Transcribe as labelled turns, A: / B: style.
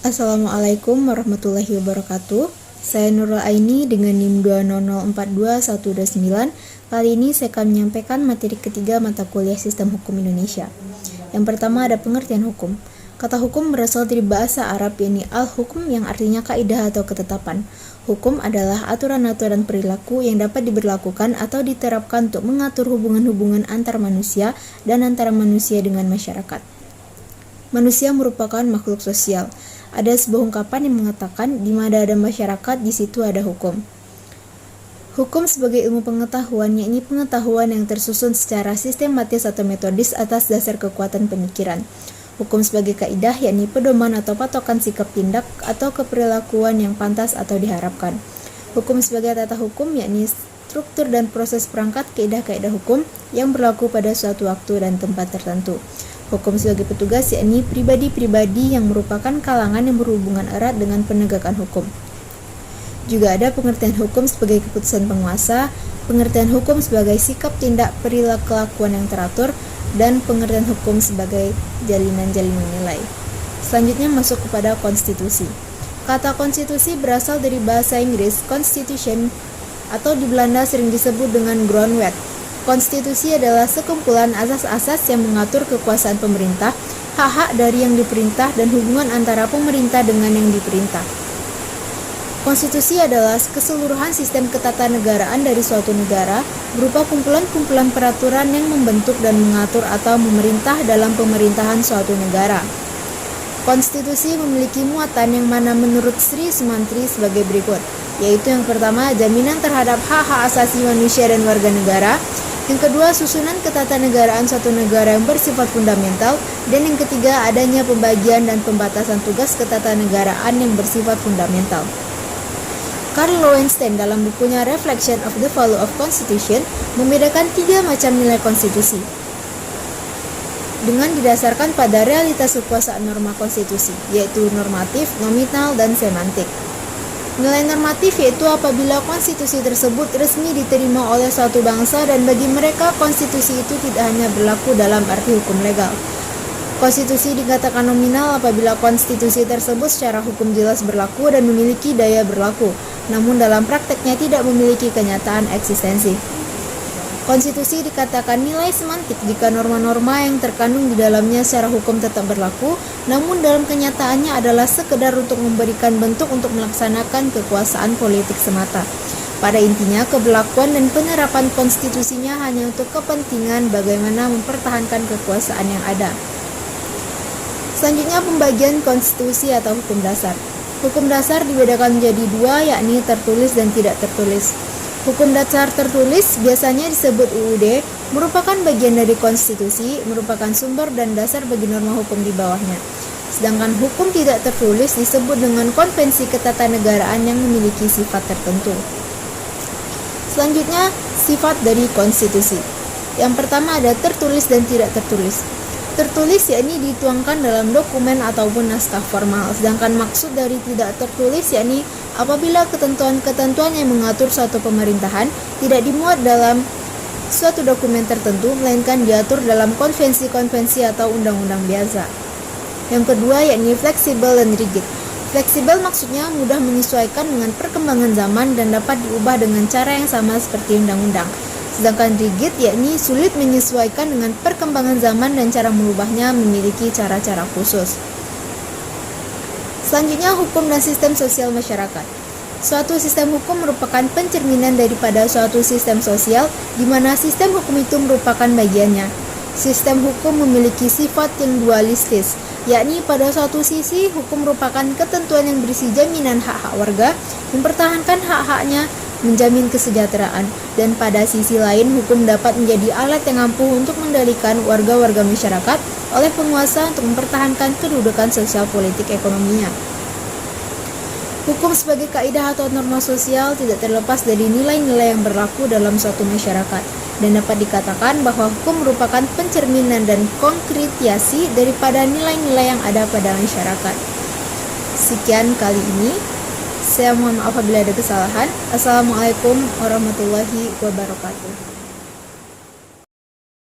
A: Assalamualaikum warahmatullahi wabarakatuh. Saya Nurul Aini dengan NIM 200421229. Kali ini saya akan menyampaikan materi ketiga mata kuliah Sistem Hukum Indonesia. Yang pertama ada pengertian hukum. Kata hukum berasal dari bahasa Arab yakni al-hukum yang artinya kaidah atau ketetapan. Hukum adalah aturan-aturan perilaku yang dapat diberlakukan atau diterapkan untuk mengatur hubungan-hubungan antar manusia dan antara manusia dengan masyarakat. Manusia merupakan makhluk sosial. Ada sebuah ungkapan yang mengatakan di mana ada masyarakat, di situ ada hukum. Hukum sebagai ilmu pengetahuan, yakni pengetahuan yang tersusun secara sistematis atau metodis atas dasar kekuatan pemikiran. Hukum sebagai kaidah, yakni pedoman atau patokan sikap tindak atau keperilakuan yang pantas atau diharapkan. Hukum sebagai tata hukum, yakni struktur dan proses perangkat kaidah-kaidah hukum yang berlaku pada suatu waktu dan tempat tertentu. Hukum sebagai petugas, yakni pribadi-pribadi yang merupakan kalangan yang berhubungan erat dengan penegakan hukum. Juga ada pengertian hukum sebagai keputusan penguasa, pengertian hukum sebagai sikap tindak perilaku kelakuan yang teratur, dan pengertian hukum sebagai jalinan-jalinan nilai. Selanjutnya masuk kepada konstitusi. Kata konstitusi berasal dari bahasa Inggris constitution atau di Belanda sering disebut dengan grondwet. Konstitusi adalah sekumpulan asas-asas yang mengatur kekuasaan pemerintah, hak-hak dari yang diperintah, dan hubungan antara pemerintah dengan yang diperintah. Konstitusi adalah keseluruhan sistem ketatanegaraan dari suatu negara, berupa kumpulan-kumpulan peraturan yang membentuk dan mengatur atau memerintah dalam pemerintahan suatu negara. Konstitusi memiliki muatan yang mana menurut Sri Sumantri sebagai berikut, yaitu yang pertama, jaminan terhadap hak-hak asasi manusia dan warga negara. Yang kedua, susunan ketatanegaraan suatu negara yang bersifat fundamental. Dan yang ketiga, adanya pembagian dan pembatasan tugas ketatanegaraan yang bersifat fundamental. Karl Lowenstein dalam bukunya Reflection of the Value of Constitution membedakan 3 macam nilai konstitusi dengan didasarkan pada realitas kekuasaan norma konstitusi, yaitu normatif, nominal, dan semantik. Nilai normatif yaitu apabila konstitusi tersebut resmi diterima oleh suatu bangsa dan bagi mereka konstitusi itu tidak hanya berlaku dalam arti hukum legal. Konstitusi dikatakan nominal apabila konstitusi tersebut secara hukum jelas berlaku dan memiliki daya berlaku, namun dalam prakteknya tidak memiliki kenyataan eksistensi. Konstitusi dikatakan nilai semantik jika norma-norma yang terkandung di dalamnya secara hukum tetap berlaku, namun dalam kenyataannya adalah sekedar untuk memberikan bentuk untuk melaksanakan kekuasaan politik semata. Pada intinya, keberlakuan dan penerapan konstitusinya hanya untuk kepentingan bagaimana mempertahankan kekuasaan yang ada. Selanjutnya, pembagian konstitusi atau hukum dasar. Hukum dasar dibedakan menjadi 2, yakni tertulis dan tidak tertulis. Hukum dasar tertulis biasanya disebut UUD, merupakan bagian dari konstitusi, merupakan sumber dan dasar bagi norma hukum di bawahnya. Sedangkan hukum tidak tertulis disebut dengan konvensi ketatanegaraan yang memiliki sifat tertentu. Selanjutnya, sifat dari konstitusi. Yang pertama ada tertulis dan tidak tertulis. Tertulis yakni dituangkan dalam dokumen ataupun naskah formal, sedangkan maksud dari tidak tertulis yakni apabila ketentuan-ketentuan yang mengatur suatu pemerintahan tidak dimuat dalam suatu dokumen tertentu, melainkan diatur dalam konvensi-konvensi atau undang-undang biasa. Yang kedua yakni fleksibel dan rigid. Fleksibel maksudnya mudah menyesuaikan dengan perkembangan zaman dan dapat diubah dengan cara yang sama seperti undang-undang. Sedangkan rigid yakni sulit menyesuaikan dengan perkembangan zaman dan cara merubahnya memiliki cara-cara khusus. Selanjutnya, hukum dan sistem sosial masyarakat. Suatu sistem hukum merupakan pencerminan daripada suatu sistem sosial, di mana sistem hukum itu merupakan bagiannya. Sistem hukum memiliki sifat yang dualistis, yakni pada suatu sisi hukum merupakan ketentuan yang berisi jaminan hak-hak warga, mempertahankan hak-haknya, menjamin kesejahteraan, dan pada sisi lain hukum dapat menjadi alat yang ampuh untuk mengendalikan warga-warga masyarakat oleh penguasa untuk mempertahankan kedudukan sosial politik ekonominya. Hukum sebagai kaidah atau norma sosial tidak terlepas dari nilai-nilai yang berlaku dalam suatu masyarakat, dan dapat dikatakan bahwa hukum merupakan pencerminan dan konkretiasi daripada nilai-nilai yang ada pada masyarakat. Sekian kali ini. Saya mohon maaf apabila ada kesalahan. Assalamualaikum warahmatullahi wabarakatuh.